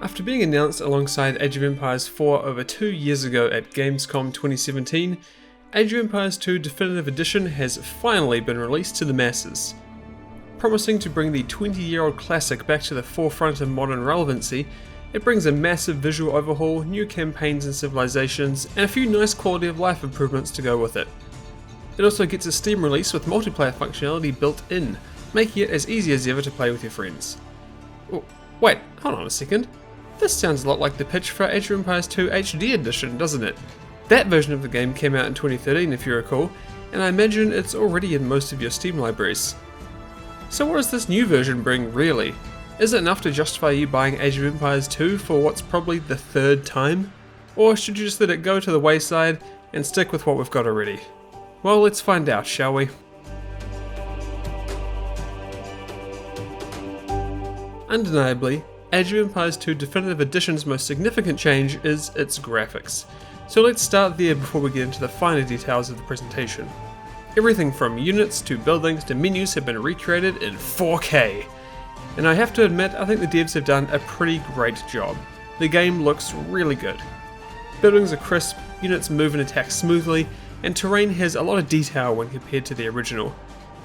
After being announced alongside Age of Empires 4 over 2 years ago at Gamescom 2017, Age of Empires 2 Definitive Edition has finally been released to the masses. Promising to bring the 20-year-old classic back to the forefront of modern relevancy, it brings a massive visual overhaul, new campaigns and civilizations, and a few nice quality of life improvements to go with it. It also gets a Steam release with multiplayer functionality built in, making it as easy as ever to play with your friends. Oh, wait, hold on a second. This sounds a lot like the pitch for Age of Empires 2 HD Edition, doesn't it? That version of the game came out in 2013 if you recall, and I imagine it's already in most of your Steam libraries. So what does this new version bring really? Is it enough to justify you buying Age of Empires 2 for what's probably the third time? Or should you just let it go to the wayside and stick with what we've got already? Well, let's find out, shall we? Undeniably, Age of Empires 2 Definitive Edition's most significant change is its graphics. So let's start there before we get into the finer details of the presentation. Everything from units to buildings to menus have been recreated in 4K. And I have to admit, I think the devs have done a pretty great job. The game looks really good. Buildings are crisp, units move and attack smoothly, and terrain has a lot of detail when compared to the original.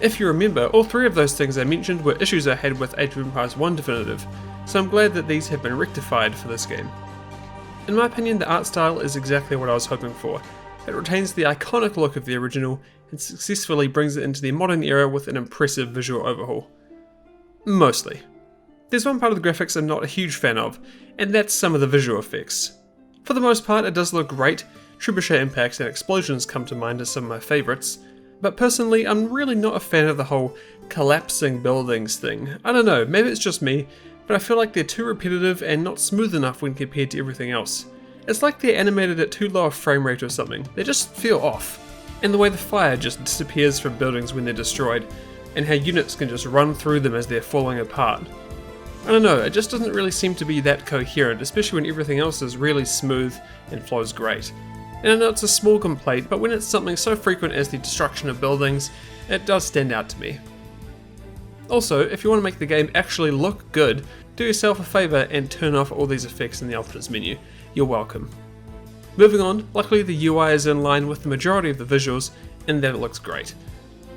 If you remember, all three of those things I mentioned were issues I had with Age of Empires 1 Definitive, so I'm glad that these have been rectified for this game. In my opinion, the art style is exactly what I was hoping for. It retains the iconic look of the original and successfully brings it into the modern era with an impressive visual overhaul. Mostly. There's one part of the graphics I'm not a huge fan of, and that's some of the visual effects. For the most part, it does look great. Trebuchet impacts and explosions come to mind as some of my favourites. But personally, I'm really not a fan of the whole collapsing buildings thing. I don't know, maybe it's just me, but I feel like they're too repetitive and not smooth enough when compared to everything else. It's like they're animated at too low a frame rate or something. They just feel off. And the way the fire just disappears from buildings when they're destroyed, and how units can just run through them as they're falling apart. I don't know, it just doesn't really seem to be that coherent, especially when everything else is really smooth and flows great. And I know it's a small complaint, but when it's something so frequent as the destruction of buildings, it does stand out to me. Also, if you want to make the game actually look good, do yourself a favour and turn off all these effects in the options menu. You're welcome. Moving on, luckily the UI is in line with the majority of the visuals, in that it looks great.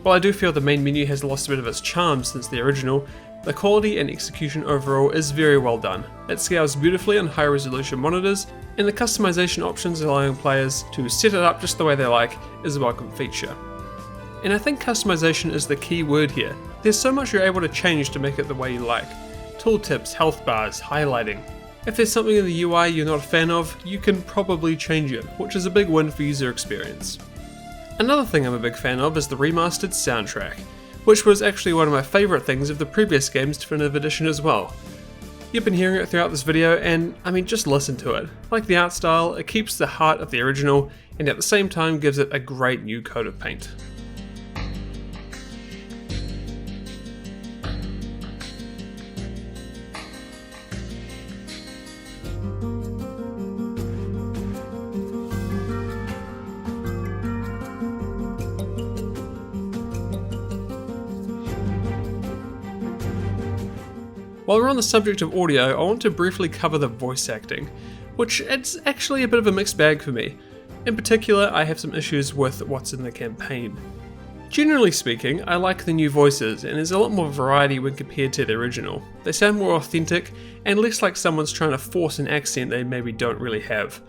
While I do feel the main menu has lost a bit of its charm since the original, the quality and execution overall is very well done. It scales beautifully on high resolution monitors, and the customization options allowing players to set it up just the way they like is a welcome feature. And I think customization is the key word here. There's so much you're able to change to make it the way you like. Tooltips, health bars, highlighting. If there's something in the UI you're not a fan of, you can probably change it, which is a big win for user experience. Another thing I'm a big fan of is the remastered soundtrack, which was actually one of my favourite things of the previous game's Definitive Edition as well. You've been hearing it throughout this video, and I mean, just listen to it. Like the art style, it keeps the heart of the original, and at the same time gives it a great new coat of paint. While we're on the subject of audio, I want to briefly cover the voice acting, which it's actually a bit of a mixed bag for me. In particular, I have some issues with what's in the campaign. Generally speaking, I like the new voices, and there's a lot more variety when compared to the original. They sound more authentic, and less like someone's trying to force an accent they maybe don't really have.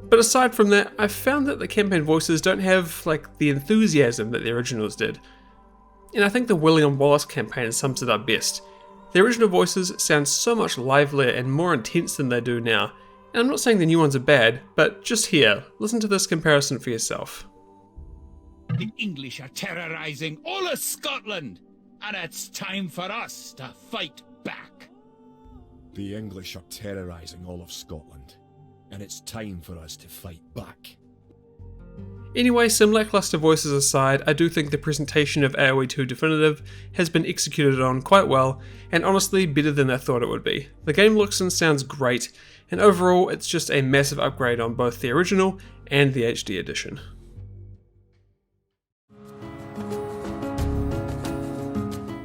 But aside from that, I've found that the campaign voices don't have the enthusiasm that the originals did. And I think the William Wallace campaign sums it up best. The original voices sound so much livelier and more intense than they do now, and I'm not saying the new ones are bad, but just here, listen to this comparison for yourself. The English are terrorising all of Scotland, and it's time for us to fight back. The English are terrorising all of Scotland, and it's time for us to fight back. Anyway, some lackluster voices aside, I do think the presentation of AoE 2 Definitive has been executed on quite well, and honestly better than I thought it would be. The game looks and sounds great, and overall it's just a massive upgrade on both the original and the HD edition.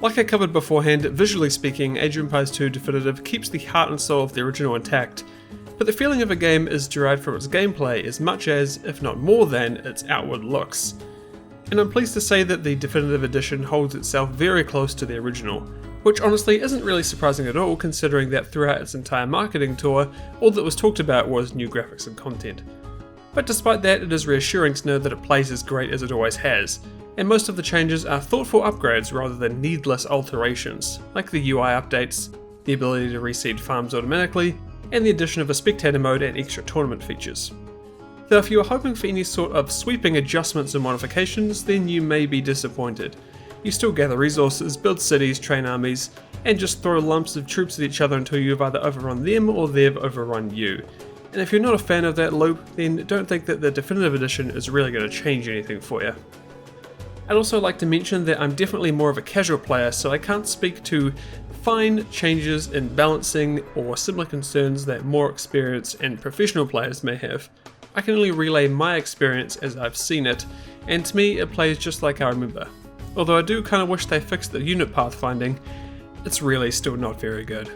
Like I covered beforehand, visually speaking, Age of Empires 2 Definitive keeps the heart and soul of the original intact, but the feeling of a game is derived from its gameplay as much as, if not more than, its outward looks. And I'm pleased to say that the Definitive Edition holds itself very close to the original, which honestly isn't really surprising at all considering that throughout its entire marketing tour, all that was talked about was new graphics and content. But despite that, it is reassuring to know that it plays as great as it always has, and most of the changes are thoughtful upgrades rather than needless alterations, like the UI updates, the ability to reseed farms automatically, and the addition of a spectator mode and extra tournament features. Though if you are hoping for any sort of sweeping adjustments or modifications, then you may be disappointed. You still gather resources, build cities, train armies, and just throw lumps of troops at each other until you've either overrun them or they've overrun you. And if you're not a fan of that loop, then don't think that the Definitive Edition is really going to change anything for you. I'd also like to mention that I'm definitely more of a casual player, so I can't speak to fine changes in balancing or similar concerns that more experienced and professional players may have. I can only relay my experience as I've seen it, and to me it plays just like I remember. Although I do kind of wish they fixed the unit pathfinding, it's really still not very good.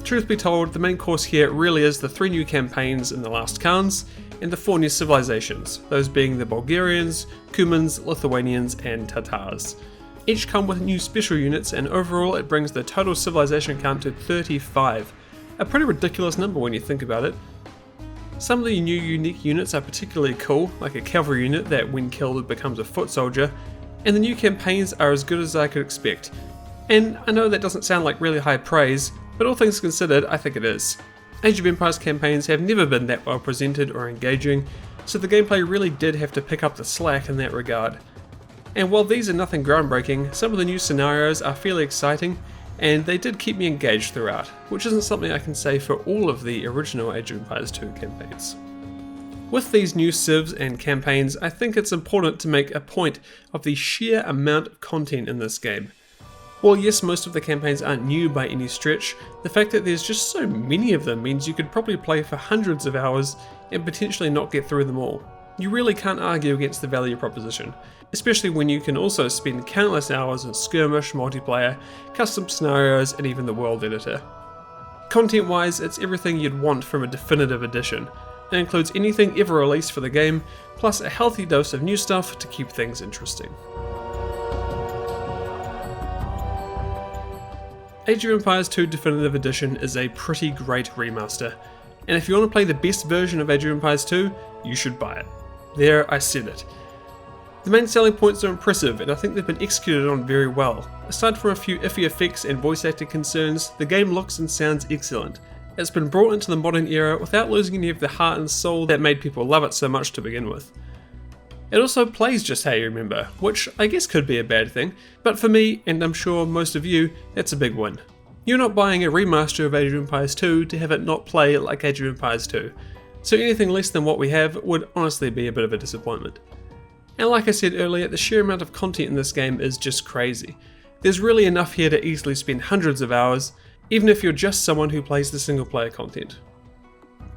Truth be told, the main course here really is the 3 new campaigns in the last Khans, and the 4 new civilizations, those being the Bulgarians, Cumans, Lithuanians, and Tatars. Each come with new special units, and overall it brings the total civilization count to 35, a pretty ridiculous number when you think about it. Some of the new unique units are particularly cool, like a cavalry unit that when killed becomes a foot soldier, and the new campaigns are as good as I could expect. And I know that doesn't sound like really high praise, but all things considered, I think it is. Age of Empires campaigns have never been that well presented or engaging, so the gameplay really did have to pick up the slack in that regard. And while these are nothing groundbreaking, some of the new scenarios are fairly exciting, and they did keep me engaged throughout, which isn't something I can say for all of the original Age of Empires 2 campaigns. With these new civs and campaigns, I think it's important to make a point of the sheer amount of content in this game. While yes, most of the campaigns aren't new by any stretch, the fact that there's just so many of them means you could probably play for hundreds of hours and potentially not get through them all. You really can't argue against the value proposition, especially when you can also spend countless hours in skirmish, multiplayer, custom scenarios, and even the world editor. Content-wise, it's everything you'd want from a definitive edition. It includes anything ever released for the game, plus a healthy dose of new stuff to keep things interesting. Age of Empires 2 Definitive Edition is a pretty great remaster, and if you want to play the best version of Age of Empires 2, you should buy it. There, I said it. The main selling points are impressive, and I think they've been executed on very well. Aside from a few iffy effects and voice acting concerns, the game looks and sounds excellent. It's been brought into the modern era without losing any of the heart and soul that made people love it so much to begin with. It also plays just how you remember, which I guess could be a bad thing, but for me, and I'm sure most of you, that's a big win. You're not buying a remaster of Age of Empires 2 to have it not play like Age of Empires 2, so anything less than what we have would honestly be a bit of a disappointment. And like I said earlier, the sheer amount of content in this game is just crazy. There's really enough here to easily spend hundreds of hours, even if you're just someone who plays the single player content.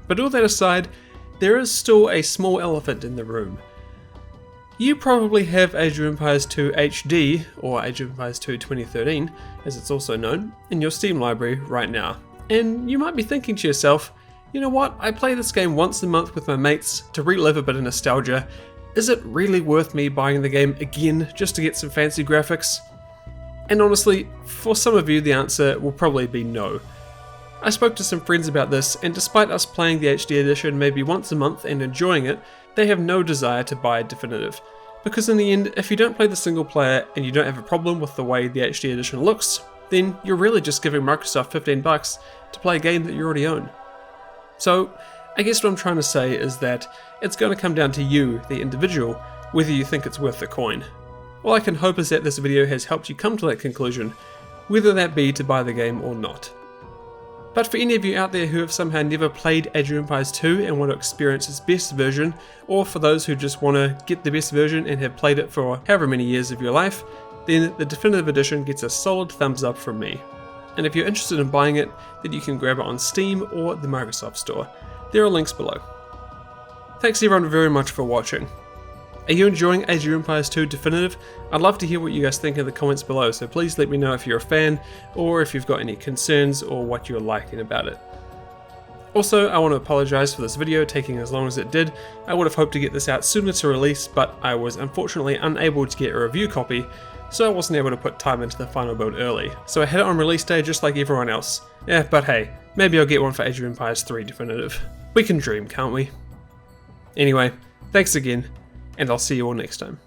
But all that aside, there is still a small elephant in the room. You probably have Age of Empires 2 HD, or Age of Empires 2 2013, as it's also known, in your Steam library right now. And you might be thinking to yourself, you know what, I play this game once a month with my mates to relive a bit of nostalgia. Is it really worth me buying the game again just to get some fancy graphics? And honestly, for some of you the answer will probably be no. I spoke to some friends about this, and despite us playing the HD edition maybe once a month and enjoying it, they have no desire to buy Definitive. Because in the end, if you don't play the single player and you don't have a problem with the way the HD edition looks, then you're really just giving Microsoft $15 to play a game that you already own. So, I guess what I'm trying to say is that it's going to come down to you, the individual, whether you think it's worth the coin. All I can hope is that this video has helped you come to that conclusion, whether that be to buy the game or not. But for any of you out there who have somehow never played Age of Empires 2 and want to experience its best version, or for those who just want to get the best version and have played it for however many years of your life, then the Definitive Edition gets a solid thumbs up from me. And if you're interested in buying it, then you can grab it on Steam or the Microsoft Store. There are links below. Thanks everyone very much for watching. Are you enjoying Age of Empires 2 Definitive? I'd love to hear what you guys think in the comments below, so please let me know if you're a fan, or if you've got any concerns, or what you're liking about it. Also, I want to apologise for this video taking as long as it did. I would have hoped to get this out sooner to release, but I was unfortunately unable to get a review copy, so I wasn't able to put time into the final build early. So I had it on release day just like everyone else. Yeah, but hey, maybe I'll get one for Age of Empires 3 Definitive. We can dream, can't we? Anyway, thanks again, and I'll see you all next time.